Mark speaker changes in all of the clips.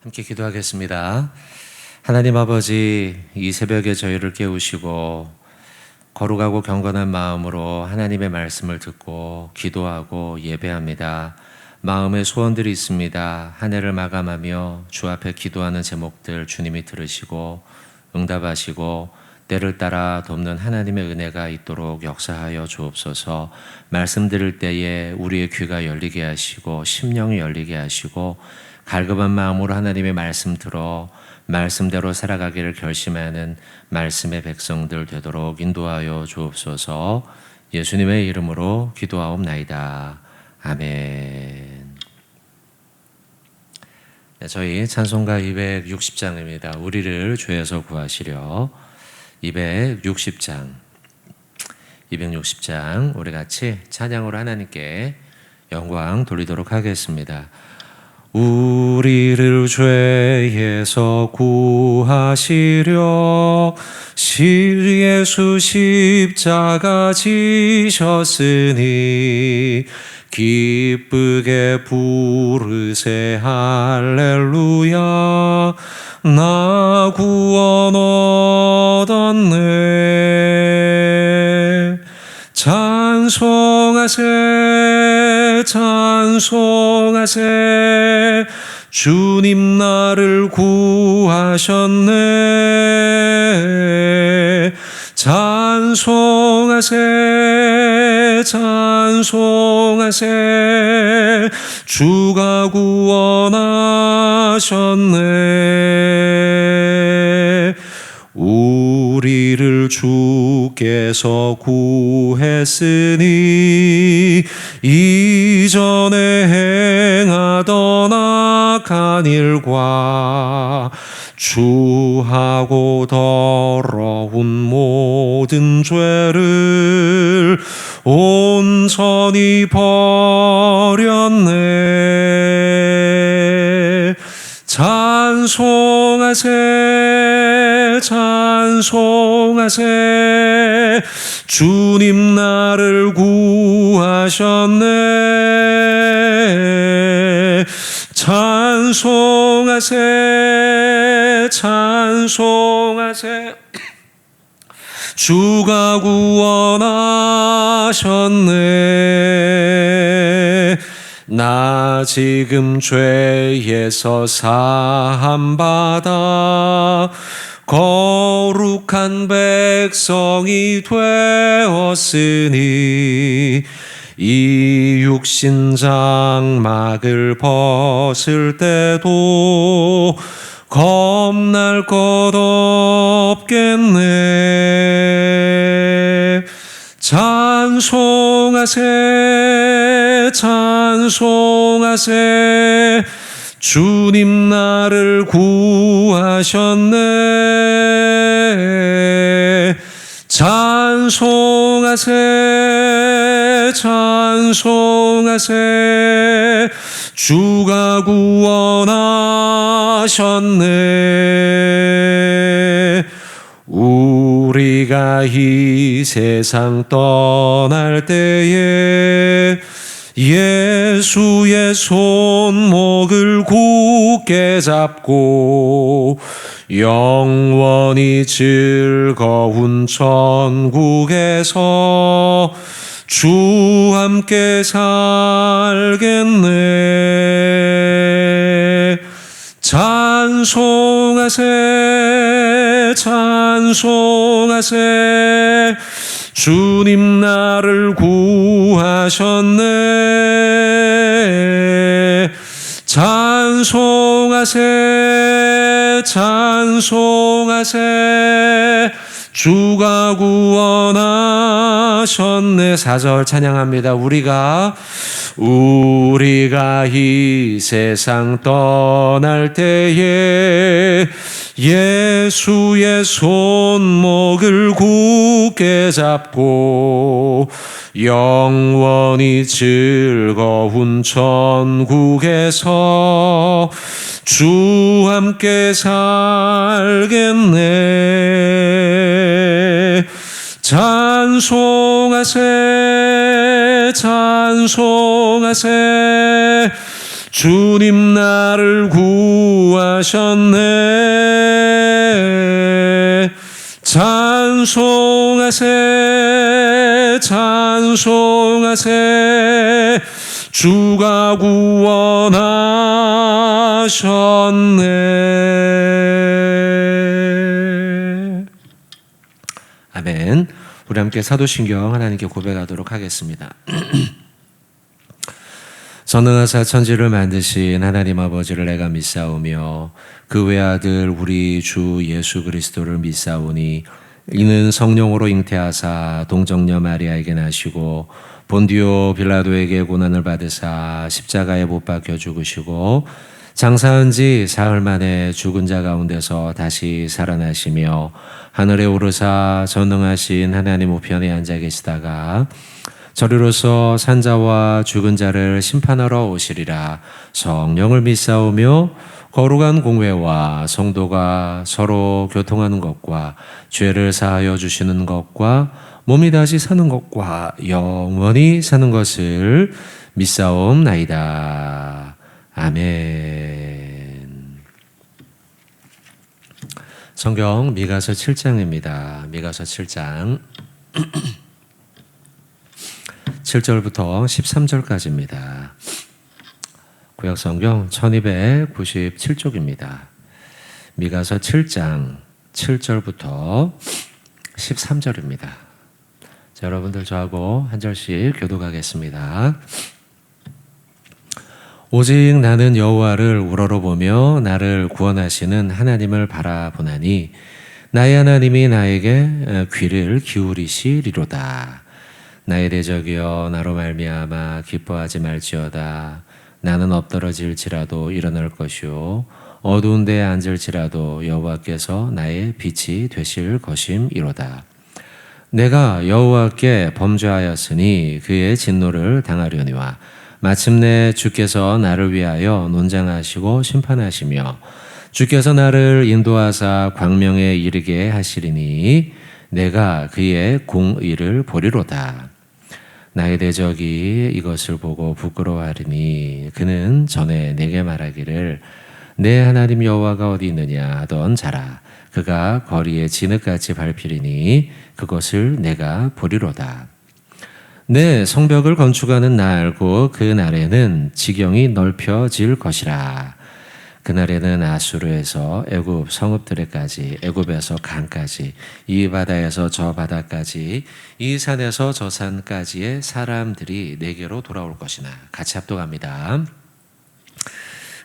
Speaker 1: 함께 기도하겠습니다. 하나님 아버지, 이 새벽에 저희를 깨우시고 거룩하고 경건한 마음으로 하나님의 말씀을 듣고 기도하고 예배합니다. 마음의 소원들이 있습니다. 한 해를 마감하며 주 앞에 기도하는 제목들 주님이 들으시고 응답하시고 때를 따라 돕는 하나님의 은혜가 있도록 역사하여 주옵소서. 말씀 들을 때에 우리의 귀가 열리게 하시고 심령이 열리게 하시고 갈급한 마음으로 하나님의 말씀 들어 말씀대로 살아가기를 결심하는 말씀의 백성들 되도록 인도하여 주옵소서. 예수님의 이름으로 기도하옵나이다. 아멘. 네, 저희 찬송가 260장입니다. 우리를 죄에서 구하시려. 260장 우리 같이 찬양으로 하나님께 영광 돌리도록 하겠습니다. 우리를 죄에서 구하시려 예수 십자가 지셨으니 기쁘게 부르세 할렐루야. 나 구원 얻었네. 찬송하세 주님 나를 구하셨네. 찬송하세 주가 구원하셨네. 우리를 주께서 구했으니 이전에 행하던 악한 일과 주하고 더러운 모든 죄를 온전히 버렸네. 찬송하세 주님 나를 구하셨네. 찬송하세 주가 구원하셨네. 나 지금 죄에서 사함받아 거룩한 백성이 되었으니 이 육신 장막을 벗을 때도 겁날 것 없겠네. 찬송하세 주님 나를 구하셨네. 찬송하세 주가 구원하셨네. 우리가 이 세상 떠날 때에 예수의 손목을 굳게 잡고 영원히 즐거운 천국에서 주 함께 살겠네. 찬송하세 주님 나를 구하셨네. 찬송하세 주가 구원하셨네. 4절 찬양합니다. 우리가 이 세상 떠날 때에 예수의 손목을 굳게 잡고 영원히 즐거운 천국에서 주 함께 살겠네. 찬송하세 주님 나를 구하셨네. 찬송하세 찬송하세 주가 구원하셨네. 아멘. 우리 함께 사도신경 하나님께 고백하도록 하겠습니다. 전능하사 천지를 만드신 하나님 아버지를 내가 믿사오며 그 외아들 우리 주 예수 그리스도를 믿사오니 이는 성령으로 잉태하사 동정녀 마리아에게 나시고 본디오 빌라도에게 고난을 받으사 십자가에 못 박혀 죽으시고 장사한 지 사흘 만에 죽은 자 가운데서 다시 살아나시며 하늘에 오르사 전능하신 하나님 우편에 앉아 계시다가 저리로서 산자와 죽은 자를 심판하러 오시리라. 성령을 믿사오며 거룩한 공회와 성도가 서로 교통하는 것과 죄를 사하여 주시는 것과 몸이 다시 사는 것과 영원히 사는 것을 믿사옵나이다. 아멘. 성경 미가서 7장입니다. 미가서 7장 7절부터 13절까지입니다. 구약성경 1297쪽입니다. 미가서 7장 7절부터 13절입니다. 자, 여러분들 저하고 한 절씩 교독하겠습니다. 오직 나는 여호와를 우러러보며 나를 구원하시는 하나님을 바라보나니 나의 하나님이 나에게 귀를 기울이시리로다. 나의 대적이여 나로 말미암아 기뻐하지 말지어다. 나는 엎드러질지라도 일어날 것이요 어두운 데에 앉을지라도 여호와께서 나의 빛이 되실 것임이로다. 내가 여호와께 범죄하였으니 그의 진노를 당하려니와 마침내 주께서 나를 위하여 논장하시고 심판하시며 주께서 나를 인도하사 광명에 이르게 하시리니 내가 그의 공의를 보리로다. 나의 대적이 이것을 보고 부끄러워하리니 그는 전에 내게 말하기를 내 하나님 여호와가 어디 있느냐 하던 자라. 그가 거리에 진흙같이 밟히리니 그것을 내가 보리로다. 내 성벽을 건축하는 날 곧 그 날에는 지경이 넓혀질 것이라. 그날에는 아수르에서 애굽 성읍들에까지, 애굽에서 강까지, 이 바다에서 저 바다까지, 이 산에서 저 산까지의 사람들이 내게로 돌아올 것이나. 같이 합독합니다.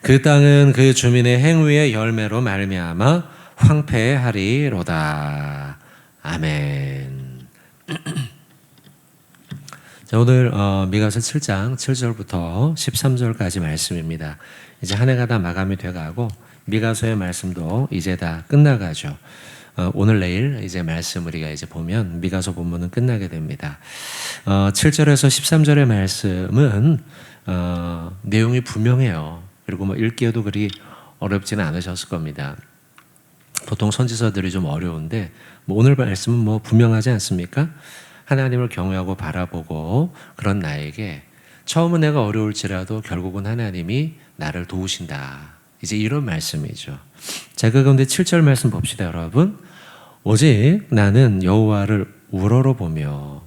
Speaker 1: 그 땅은 그 주민의 행위의 열매로 말미암아 황폐하리로다. 아멘. 자, 오늘 미가서 7장 7절부터 13절까지 말씀입니다. 이제 한 해가 다 마감이 돼가고 미가서의 말씀도 이제 다 끝나가죠. 오늘 내일 이제 말씀 우리가 이제 보면 미가서 본문은 끝나게 됩니다. 7절에서 13절의 말씀은 내용이 분명해요. 그리고 뭐 읽기에도 그리 어렵지는 않으셨을 겁니다. 보통 선지서들이 좀 어려운데 뭐 오늘 말씀은 뭐 분명하지 않습니까? 하나님을 경외하고 바라보고 그런 나에게 처음은 내가 어려울지라도 결국은 하나님이 나를 도우신다. 이제 이런 말씀이죠. 자, 그 가운데 7절 말씀 봅시다, 여러분. 오직 나는 여호와를 우러러보며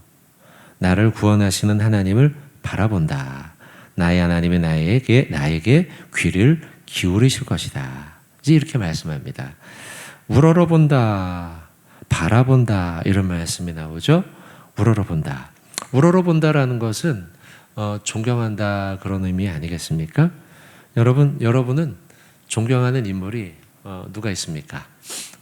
Speaker 1: 나를 구원하시는 하나님을 바라본다. 나의 하나님이 나에게 귀를 기울이실 것이다. 이제 이렇게 말씀합니다. 우러러본다, 바라본다 이런 말씀이 나오죠. 우러러본다. 우러러본다라는 것은 존경한다 그런 의미 아니겠습니까? 여러분은 존경하는 인물이 누가 있습니까?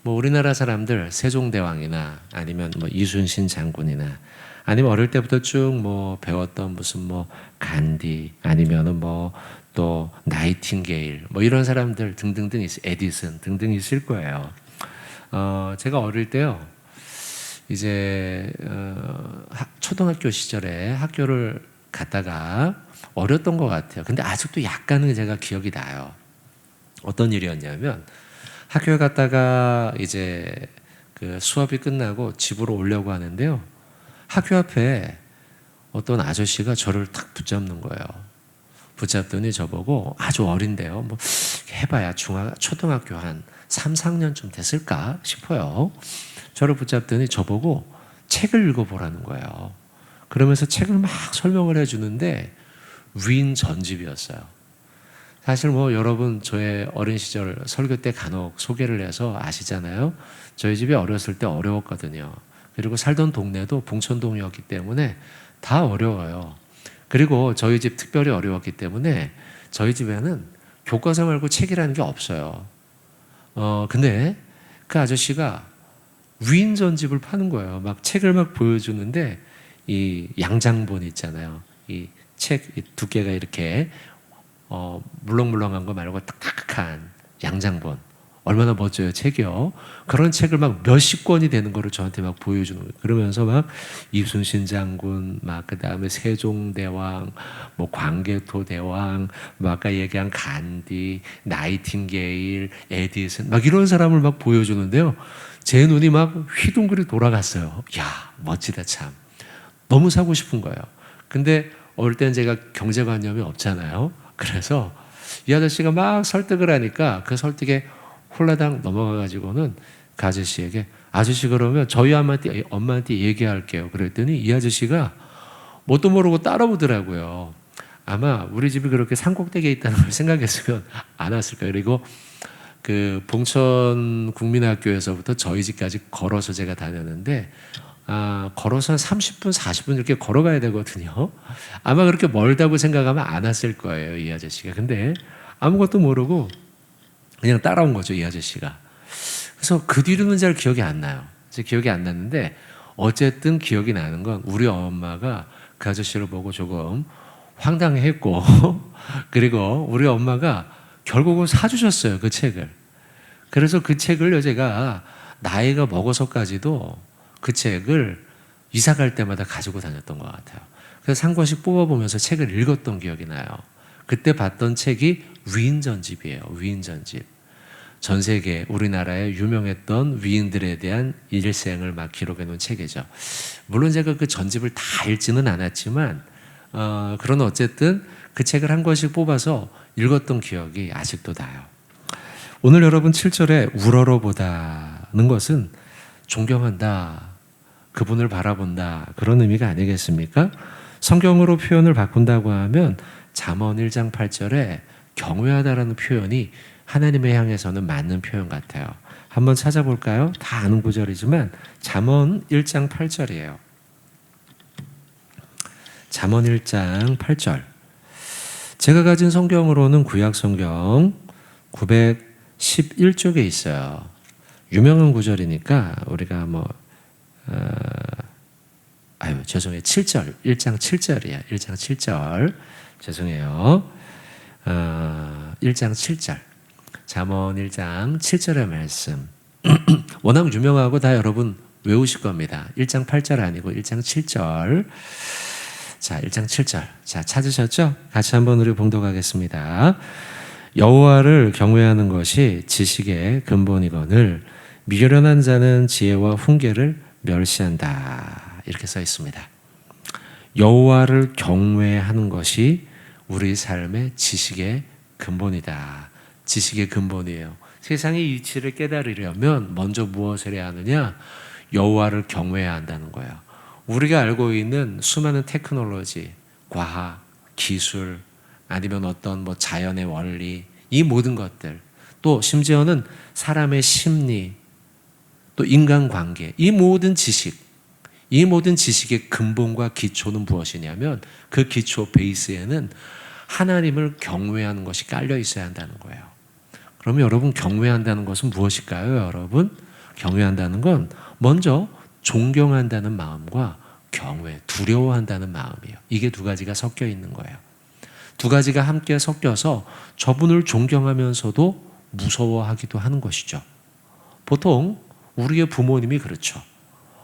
Speaker 1: 뭐 우리나라 사람들 세종대왕이나 아니면 뭐 이순신 장군이나 아니면 어릴 때부터 쭉 뭐 배웠던 무슨 뭐 간디 아니면은 뭐 또 나이팅게일 뭐 이런 사람들 등등등 에디슨 등등 있을 거예요. 제가 어릴 때요. 이제 초등학교 시절에 학교를 갔다가 어렸던 것 같아요. 근데 아직도 약간은 제가 기억이 나요. 어떤 일이었냐면 학교에 갔다가 이제 그 수업이 끝나고 집으로 오려고 하는데요. 학교 앞에 어떤 아저씨가 저를 탁 붙잡는 거예요. 붙잡더니 저보고 아주 어린데요. 뭐 해봐야 초등학교 한 3, 4학년쯤 됐을까 싶어요. 저를 붙잡더니 저보고 책을 읽어보라는 거예요. 그러면서 책을 막 설명을 해주는데 위인 전집이었어요. 사실 뭐 여러분 저의 어린 시절 설교 때 간혹 소개를 해서 아시잖아요. 저희 집이 어렸을 때 어려웠거든요. 그리고 살던 동네도 봉천동이었기 때문에 다 어려워요. 그리고 저희 집 특별히 어려웠기 때문에 저희 집에는 교과서 말고 책이라는 게 없어요. 근데 그 아저씨가 위인 전집을 파는 거예요. 막 책을 막 보여주는데 이 양장본 있잖아요. 이 책 두께가 이렇게 물렁물렁한 거 말고 딱딱한 양장본. 얼마나 멋져요, 책이요. 그런 책을 막 몇십 권이 되는 거를 저한테 막 보여주는 거예요. 그러면서 막 이순신 장군, 막 그 다음에 세종대왕, 뭐 광개토 대왕, 뭐 아까 얘기한 간디, 나이팅게일, 에디슨, 막 이런 사람을 막 보여주는데요. 제 눈이 막 휘둥그레 돌아갔어요. 야, 멋지다 참. 너무 사고 싶은 거예요. 근데 어릴 때는 제가 경제관념이 없잖아요. 그래서 이 아저씨가 막 설득을 하니까 그 설득에 홀라당 넘어가가지고는 그 아저씨에게 아저씨 그러면 저희 엄마한테 얘기할게요. 그랬더니 이 아저씨가 뭣도 모르고 따라오더라고요. 아마 우리 집이 그렇게 산꼭대기에 있다는 걸 생각했으면 안 왔을 거예요. 그리고 그 봉천 국민학교에서부터 저희 집까지 걸어서 제가 다녔는데 걸어서 한 30분, 40분 이렇게 걸어가야 되거든요. 아마 그렇게 멀다고 생각하면 안 왔을 거예요, 이 아저씨가. 근데 아무것도 모르고 그냥 따라온 거죠, 이 아저씨가. 그래서 그 뒤로는 잘 기억이 안 나요. 기억이 안 났는데 어쨌든 기억이 나는 건 우리 엄마가 그 아저씨를 보고 조금 황당했고 그리고 우리 엄마가 결국은 사주셨어요, 그 책을. 그래서 그 책을 제가 나이가 먹어서까지도 그 책을 이사 갈 때마다 가지고 다녔던 것 같아요. 그래서 한 권씩 뽑아보면서 책을 읽었던 기억이 나요. 그때 봤던 책이 위인전집이에요. 위인전집. 전 세계 우리나라에 유명했던 위인들에 대한 일생을 막 기록해 놓은 책이죠. 물론 제가 그 전집을 다 읽지는 않았지만 그러나 어쨌든 그 책을 한 권씩 뽑아서 읽었던 기억이 아직도 나요. 오늘 여러분 7절에 우러러보다는 것은 존경한다, 그분을 바라본다, 그런 의미가 아니겠습니까? 성경으로 표현을 바꾼다고 하면 잠언 1장 8절에 경외하다라는 표현이 하나님을 향해서는 맞는 표현 같아요. 한번 찾아볼까요? 다 아는 구절이지만 잠언 1장 8절이에요. 잠언 1장 8절. 제가 가진 성경으로는 구약 성경 911쪽에 있어요. 유명한 구절이니까 우리가 죄송해요. 7절. 1장 7절이야. 1장 7절. 죄송해요. 1장 7절. 잠언 1장 7절의 말씀. 워낙 유명하고 다 여러분 외우실 겁니다. 1장 8절 아니고 1장 7절. 자, 1장 7절. 자, 찾으셨죠? 같이 한번 우리 봉독하겠습니다. 여호와를 경외하는 것이 지식의 근본이거늘 미련한 자는 지혜와 훈계를 멸시한다. 이렇게 써 있습니다. 여호와를 경외하는 것이 우리 삶의 지식의 근본이다. 지식의 근본이에요. 세상의 이치를 깨달으려면 먼저 무엇을 해야 하느냐? 여호와를 경외해야 한다는 거예요. 우리가 알고 있는 수많은 테크놀로지, 과학, 기술, 아니면 어떤 자연의 원리, 이 모든 것들, 또 심지어는 사람의 심리, 또 인간관계, 이 모든 지식의 근본과 기초는 무엇이냐면 그 기초 베이스에는 하나님을 경외하는 것이 깔려 있어야 한다는 거예요. 그러면 여러분 경외한다는 것은 무엇일까요, 여러분? 경외한다는 건 먼저 존경한다는 마음과 경외, 두려워한다는 마음이에요. 이게 두 가지가 섞여 있는 거예요. 두 가지가 함께 섞여서 저분을 존경하면서도 무서워하기도 하는 것이죠. 보통 우리의 부모님이 그렇죠.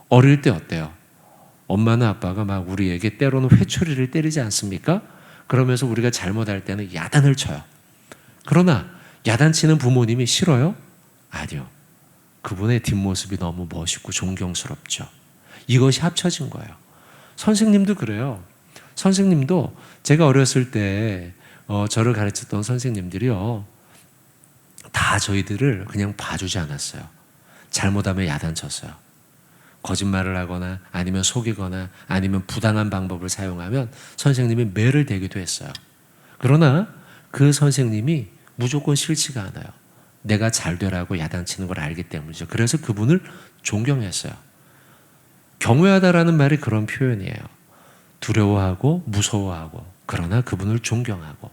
Speaker 1: 어릴 때 어때요? 엄마나 아빠가 막 우리에게 때로는 회초리를 때리지 않습니까? 그러면서 우리가 잘못할 때는 야단을 쳐요. 그러나 야단치는 부모님이 싫어요? 아니요. 그분의 뒷모습이 너무 멋있고 존경스럽죠. 이것이 합쳐진 거예요. 선생님도 그래요. 선생님도 제가 어렸을 때 저를 가르쳤던 선생님들이요, 다 저희들을 그냥 봐주지 않았어요. 잘못하면 야단쳤어요. 거짓말을 하거나 아니면 속이거나 아니면 부당한 방법을 사용하면 선생님이 매를 대기도 했어요. 그러나 그 선생님이 무조건 싫지가 않아요. 내가 잘 되라고 야단치는 걸 알기 때문이죠. 그래서 그분을 존경했어요. 경외하다라는 말이 그런 표현이에요. 두려워하고 무서워하고, 그러나 그분을 존경하고.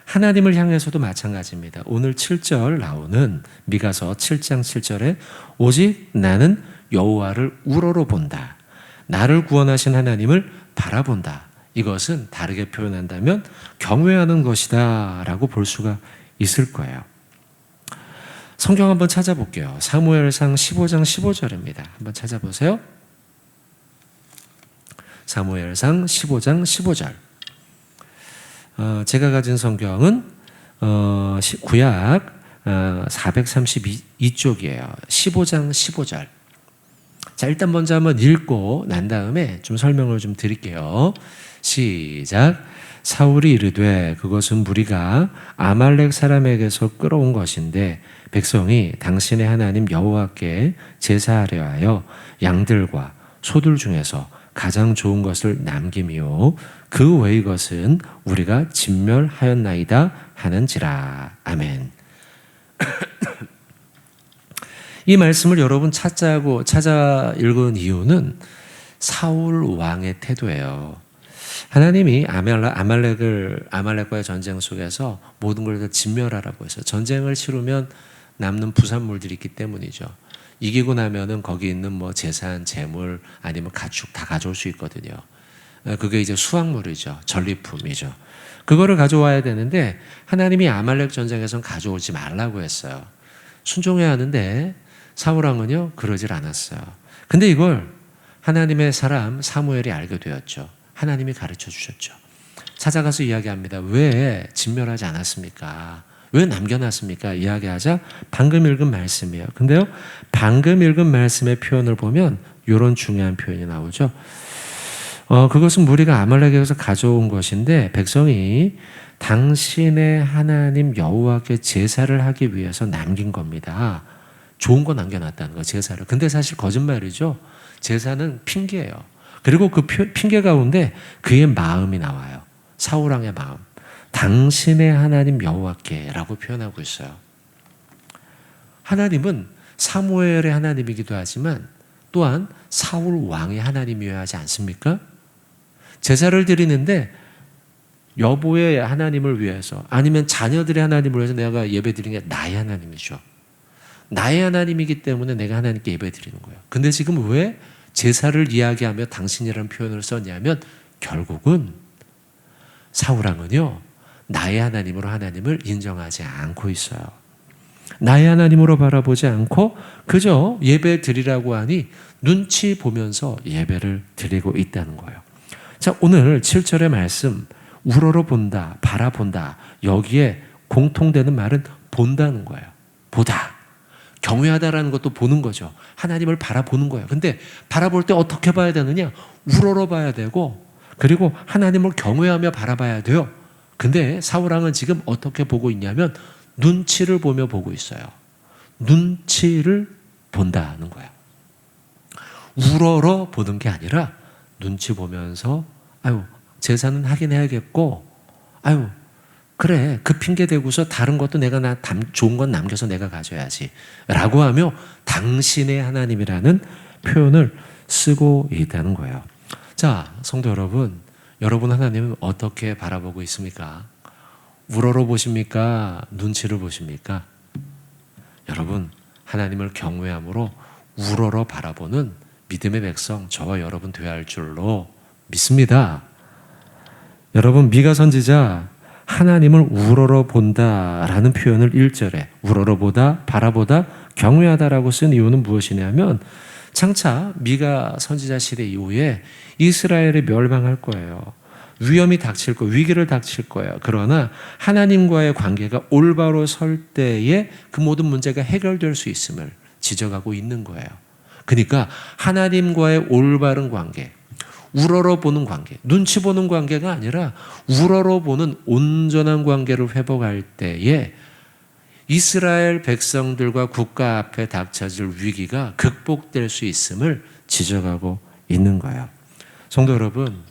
Speaker 1: 하나님을 향해서도 마찬가지입니다. 오늘 7절 나오는 미가서 7장 7절에 오직 나는 여호와를 우러러 본다. 나를 구원하신 하나님을 바라본다. 이것은 다르게 표현한다면 경외하는 것이다 라고 볼 수가 있을 거예요. 성경 한번 찾아볼게요. 사무엘상 15장 15절입니다. 한번 찾아보세요. 사무엘상 15장 15절. 제가 가진 성경은 구약 432쪽이에요. 15장 15절. 자, 일단 먼저 한번 읽고 난 다음에 좀 설명을 좀 드릴게요. 시작. 사울이 이르되 그것은 무리가 아말렉 사람에게서 끌어온 것인데 백성이 당신의 하나님 여호와께 제사하려 하여 양들과 소들 중에서 가장 좋은 것을 남김이요 그 외의 것은 우리가 진멸하였나이다 하는지라. 아멘. 이 말씀을 여러분 찾아 읽은 이유는 사울 왕의 태도예요. 하나님이 아말렉과의 전쟁 속에서 모든 걸 다 진멸하라고 했어요. 전쟁을 치르면 남는 부산물들이 있기 때문이죠. 이기고 나면은 거기 있는 뭐 재산, 재물 아니면 가축 다 가져올 수 있거든요. 그게 이제 수확물이죠. 전리품이죠. 그거를 가져와야 되는데 하나님이 아말렉 전쟁에선 가져오지 말라고 했어요. 순종해야 하는데 사울왕은요 그러질 않았어요. 근데 이걸 하나님의 사람 사무엘이 알게 되었죠. 하나님이 가르쳐 주셨죠. 찾아가서 이야기합니다. 왜 진멸하지 않았습니까? 왜 남겨놨습니까? 이야기하자 방금 읽은 말씀이에요. 근데요 방금 읽은 말씀의 표현을 보면 이런 중요한 표현이 나오죠. 그것은 무리가 아말렉에서 가져온 것인데 백성이 당신의 하나님 여호와께 제사를 하기 위해서 남긴 겁니다. 좋은 거 남겨놨다는 거, 제사를. 근데 사실 거짓말이죠. 제사는 핑계예요. 그리고 그 핑계 가운데 그의 마음이 나와요. 사울왕의 마음. 당신의 하나님 여호와께라고 표현하고 있어요. 하나님은 사무엘의 하나님이기도 하지만 또한 사울 왕의 하나님이어야 하지 않습니까? 제사를 드리는데 여보의 하나님을 위해서 아니면 자녀들의 하나님을 위해서 내가 예배 드리는 게 나의 하나님이죠. 나의 하나님이기 때문에 내가 하나님께 예배 드리는 거예요. 근데 지금 왜 제사를 이야기하며 당신이라는 표현을 썼냐면 결국은 사울왕은요 나의 하나님으로 하나님을 인정하지 않고 있어요. 나의 하나님으로 바라보지 않고 그저 예배 드리라고 하니 눈치 보면서 예배를 드리고 있다는 거예요. 자, 오늘 7절의 말씀 우러러 본다, 바라본다. 여기에 공통되는 말은 본다는 거예요. 보다. 경외하다라는 것도 보는 거죠. 하나님을 바라보는 거예요. 근데 바라볼 때 어떻게 봐야 되느냐? 우러러 봐야 되고 그리고 하나님을 경외하며 바라봐야 돼요. 근데 사울왕은 지금 어떻게 보고 있냐면 눈치를 보며 보고 있어요. 눈치를 본다는 거예요. 우러러 보는 게 아니라 눈치 보면서 아유 제사는 하긴 해야겠고 아유 그래 그 핑계 대고서 다른 것도 내가 좋은 건 남겨서 내가 가져야지 라고 하며 당신의 하나님이라는 표현을 쓰고 있다는 거예요. 자, 성도 여러분, 여러분 하나님은 어떻게 바라보고 있습니까? 우러러 보십니까? 눈치를 보십니까? 여러분 하나님을 경외함으로 우러러 바라보는 믿음의 백성 저와 여러분 되어야 할 줄로 믿습니다. 여러분 미가 선지자 하나님을 우러러 본다라는 표현을 1절에 우러러 보다, 바라보다, 경외하다라고 쓴 이유는 무엇이냐면 장차 미가 선지자 시대 이후에 이스라엘이 멸망할 거예요. 위험이 닥칠 거예요. 위기를 닥칠 거예요. 그러나 하나님과의 관계가 올바로 설 때에 그 모든 문제가 해결될 수 있음을 지적하고 있는 거예요. 그러니까 하나님과의 올바른 관계, 우러러보는 관계, 눈치 보는 관계가 아니라 우러러보는 온전한 관계를 회복할 때에 이스라엘 백성들과 국가 앞에 닥쳐질 위기가 극복될 수 있음을 지적하고 있는 거예요. 성도 여러분,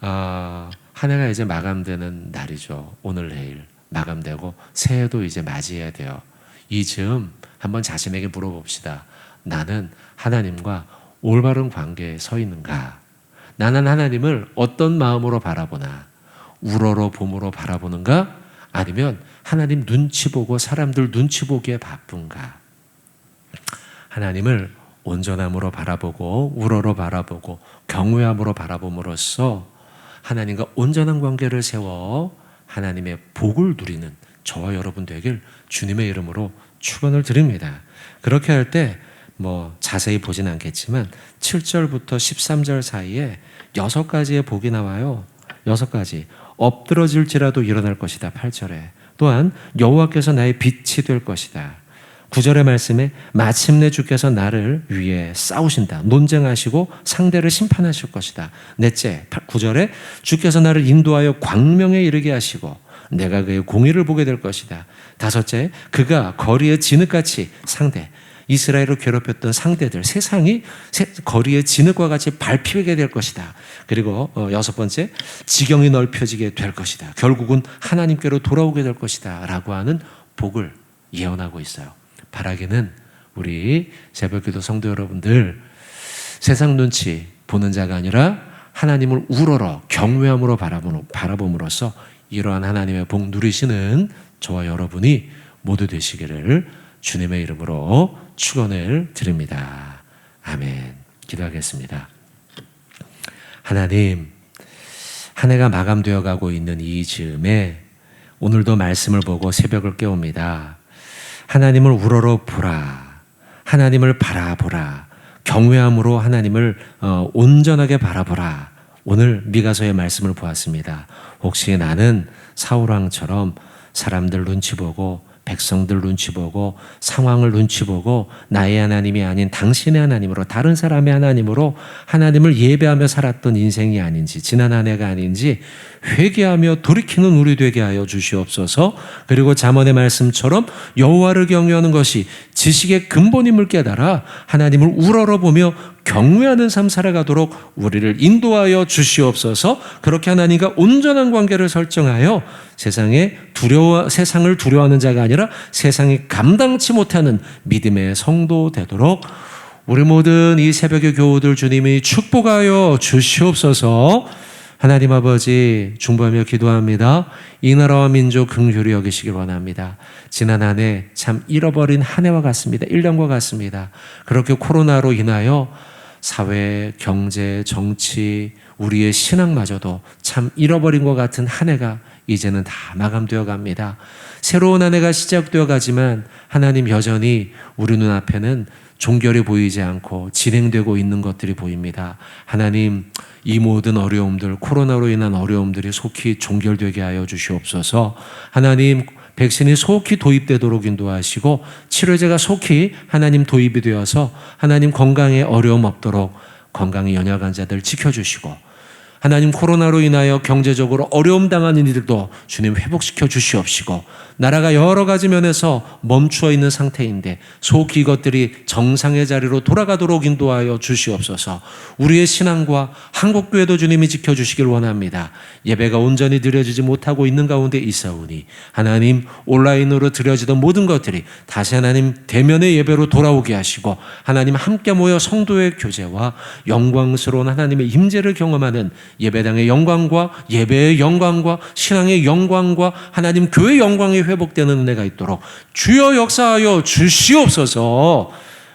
Speaker 1: 한 해가 이제 마감되는 날이죠. 오늘 내일 마감되고 새해도 이제 맞이해야 돼요. 이 즈음 한번 자신에게 물어봅시다. 나는 하나님과 올바른 관계에 서 있는가? 나는 하나님을 어떤 마음으로 바라보나? 우러러봄으로 바라보는가? 아니면 하나님 눈치 보고 사람들 눈치 보기에 바쁜가? 하나님을 온전함으로 바라보고 우러러 바라보고 경외함으로 바라봄으로써 하나님과 온전한 관계를 세워 하나님의 복을 누리는 저와 여러분 되길 주님의 이름으로 축원을 드립니다. 그렇게 할 때 자세히 보진 않겠지만 7절부터 13절 사이에 6가지의 복이 나와요. 6가지. 엎드러질지라도 일어날 것이다. 8절에. 또한 여호와께서 나의 빛이 될 것이다. 9절의 말씀에 마침내 주께서 나를 위해 싸우신다. 논쟁하시고 상대를 심판하실 것이다. 넷째, 9절에 주께서 나를 인도하여 광명에 이르게 하시고 내가 그의 공의를 보게 될 것이다. 다섯째, 그가 거리에 진흙같이 이스라엘을 괴롭혔던 상대들, 세상이 거리의 진흙과 같이 밟히게 될 것이다. 그리고 6번째, 지경이 넓혀지게 될 것이다. 결국은 하나님께로 돌아오게 될 것이다. 라고 하는 복을 예언하고 있어요. 바라기는 우리 새벽기도 성도 여러분들 세상 눈치 보는 자가 아니라 하나님을 우러러 경외함으로 바라봄으로써 이러한 하나님의 복 누리시는 저와 여러분이 모두 되시기를 주님의 이름으로 축원을 드립니다. 아멘. 기도하겠습니다. 하나님, 한 해가 마감되어 가고 있는 이 즈음에 오늘도 말씀을 보고 새벽을 깨웁니다. 하나님을 우러러 보라. 하나님을 바라보라. 경외함으로 하나님을 온전하게 바라보라. 오늘 미가서의 말씀을 보았습니다. 혹시 나는 사울왕처럼 사람들 눈치 보고 백성들 눈치 보고 상황을 눈치 보고 나의 하나님이 아닌 당신의 하나님으로 다른 사람의 하나님으로 하나님을 예배하며 살았던 인생이 아닌지 지난 한 해가 아닌지 회개하며 돌이키는 우리 되게 하여 주시옵소서. 그리고 잠언의 말씀처럼 여호와를 경외하는 것이 지식의 근본임을 깨달아 하나님을 우러러보며 경외하는 삶 살아가도록 우리를 인도하여 주시옵소서. 그렇게 하나님과 온전한 관계를 설정하여 세상을 두려워하는 자가 아니라 세상이 감당치 못하는 믿음의 성도 되도록 우리 모든 이 새벽의 교우들 주님이 축복하여 주시옵소서. 하나님 아버지 중보하며 기도합니다. 이 나라와 민족 긍휼히 여기시길 원합니다. 지난 한 해 참 잃어버린 한 해와 같습니다. 1년과 같습니다. 그렇게 코로나로 인하여 사회, 경제, 정치, 우리의 신앙마저도 참 잃어버린 것 같은 한 해가 이제는 다 마감되어 갑니다. 새로운 한 해가 시작되어 가지만 하나님 여전히 우리 눈앞에는 종결이 보이지 않고 진행되고 있는 것들이 보입니다. 하나님, 이 모든 어려움들, 코로나로 인한 어려움들이 속히 종결되게 하여 주시옵소서. 하나님, 백신이 속히 도입되도록 인도하시고 치료제가 속히 하나님 도입이 되어서 하나님 건강에 어려움 없도록 건강에 연약한 환자들 지켜주시고 하나님 코로나로 인하여 경제적으로 어려움 당하는 이들도 주님 회복시켜 주시옵시고 나라가 여러 가지 면에서 멈추어 있는 상태인데 속히 이것들이 정상의 자리로 돌아가도록 인도하여 주시옵소서. 우리의 신앙과 한국교회도 주님이 지켜주시길 원합니다. 예배가 온전히 드려지지 못하고 있는 가운데 있사오니 하나님 온라인으로 드려지던 모든 것들이 다시 하나님 대면의 예배로 돌아오게 하시고 하나님 함께 모여 성도의 교제와 영광스러운 하나님의 임재를 경험하는 예배당의 영광과 예배의 영광과 신앙의 영광과 하나님 교회의 영광이 회복되는 은혜가 있도록 주여 역사하여 주시옵소서.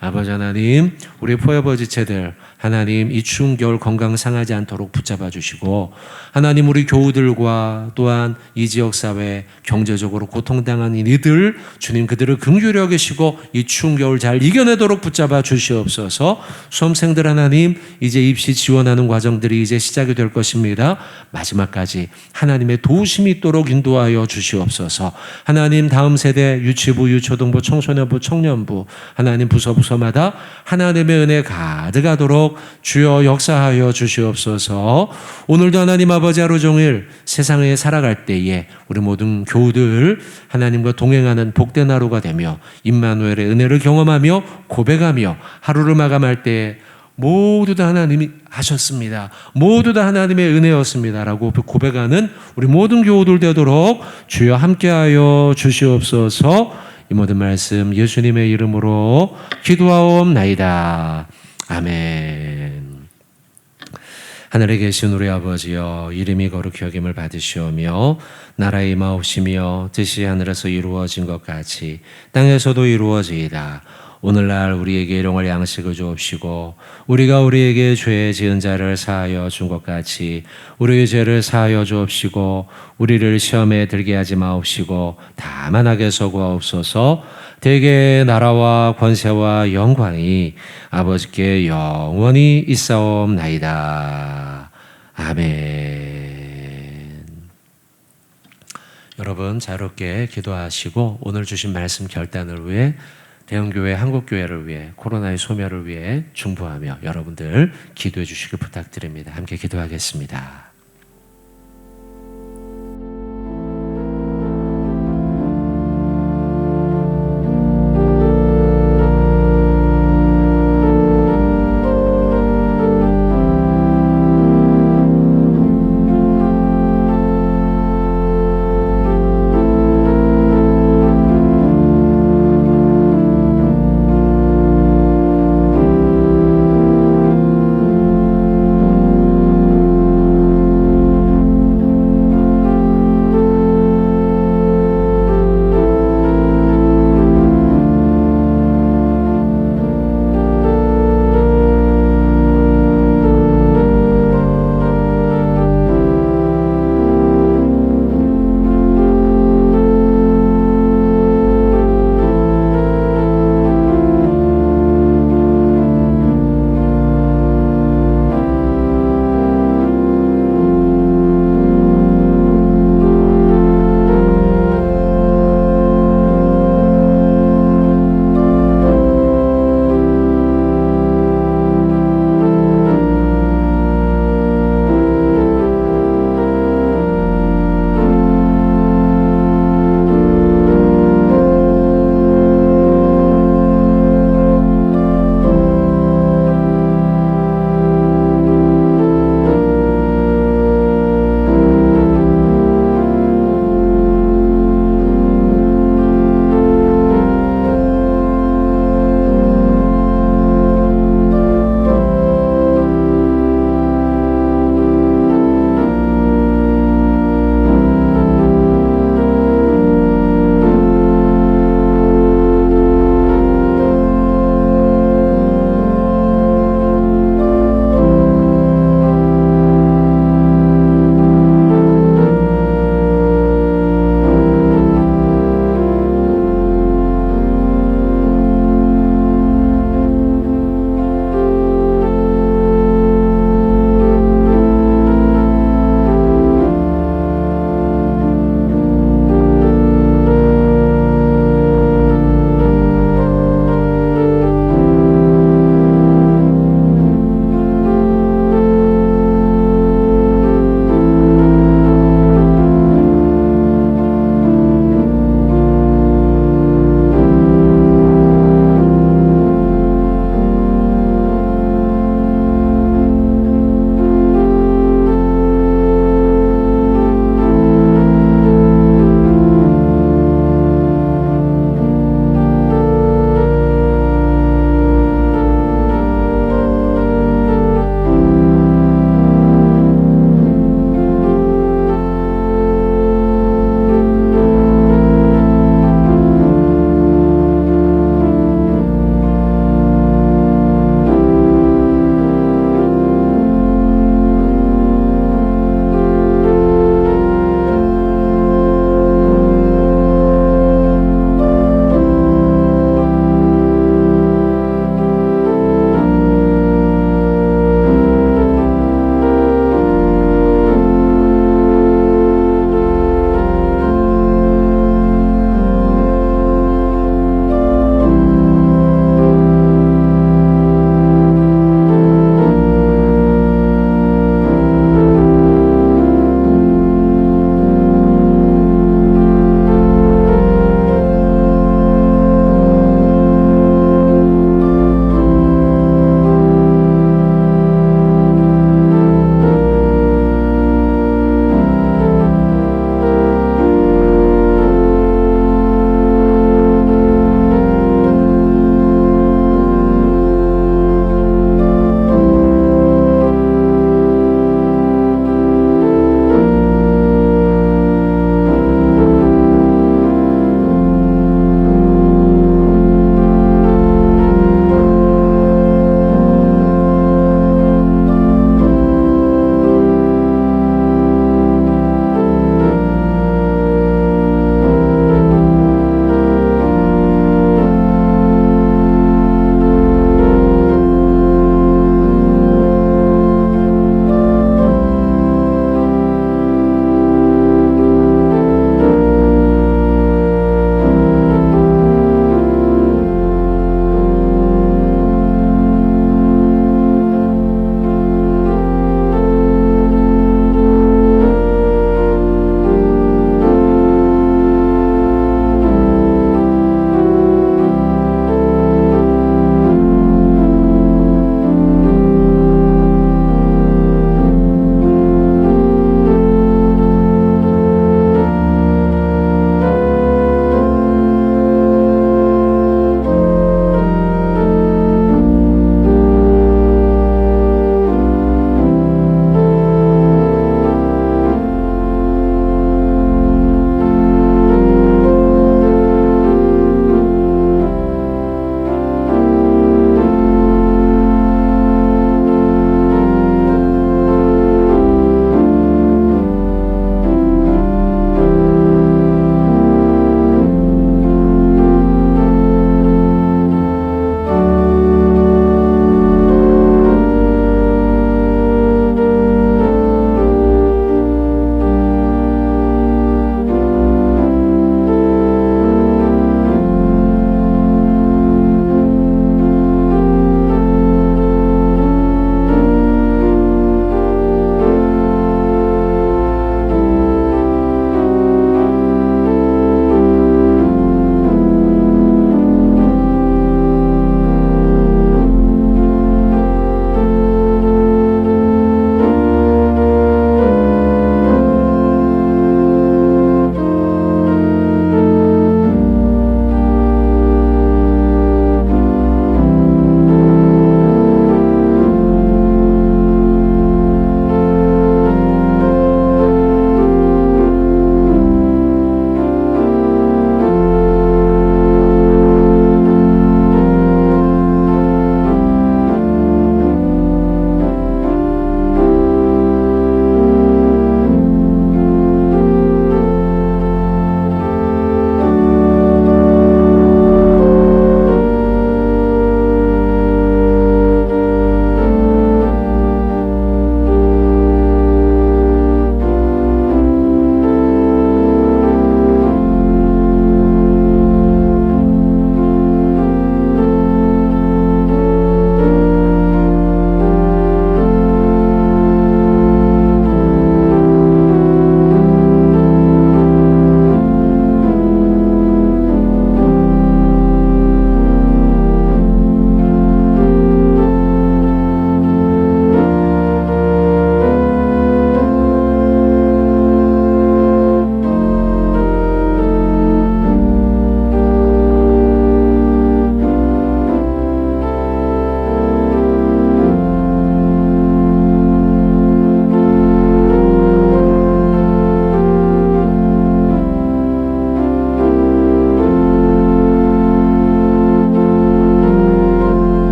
Speaker 1: 아버지 하나님, 우리 포여버지체들 하나님 이 추운 겨울 건강 상하지 않도록 붙잡아 주시고 하나님 우리 교우들과 또한 이 지역사회 경제적으로 고통당하는 이들 주님 그들을 긍휼히 여기시고 이 추운 겨울 잘 이겨내도록 붙잡아 주시옵소서. 수험생들 하나님 이제 입시 지원하는 과정들이 이제 시작이 될 것입니다. 마지막까지 하나님의 도우심이 있도록 인도하여 주시옵소서. 하나님 다음 세대 유치부, 유초등부, 청소년부, 청년부 하나님 부서마다 하나님의 은혜 가득하도록 되도록 주여 역사하여 주시옵소서. 오늘도 하나님 아버지 하루 종일 세상에 살아갈 때에 우리 모든 교우들 하나님과 동행하는 복된 하루가 되며 임마누엘의 은혜를 경험하며 고백하며 하루를 마감할 때 모두 다 하나님이 하셨습니다. 모두 다 하나님의 은혜였습니다. 라고 고백하는 우리 모든 교우들 되도록 주여 함께하여 주시옵소서. 이 모든 말씀 예수님의 이름으로 기도하옵나이다. 아멘. 하늘에 계신 우리 아버지여, 이름이 거룩히 여김을 받으시오며 나라의 임하옵시며 뜻이 하늘에서 이루어진 것 같이 땅에서도 이루어지이다. 오늘날 우리에게 일용할 양식을 주옵시고 우리가 우리에게 죄 지은 자를 사하여 준 것 같이 우리의 죄를 사하여 주옵시고 우리를 시험에 들게 하지 마옵시고 다만 악에서 구하옵소서. 대개 나라와 권세와 영광이 아버지께 영원히 있사옵나이다. 아멘. 여러분 자유롭게 기도하시고 오늘 주신 말씀 결단을 위해 대형교회, 한국교회를 위해 코로나의 소멸을 위해 중보하며 여러분들 기도해 주시길 부탁드립니다. 함께 기도하겠습니다.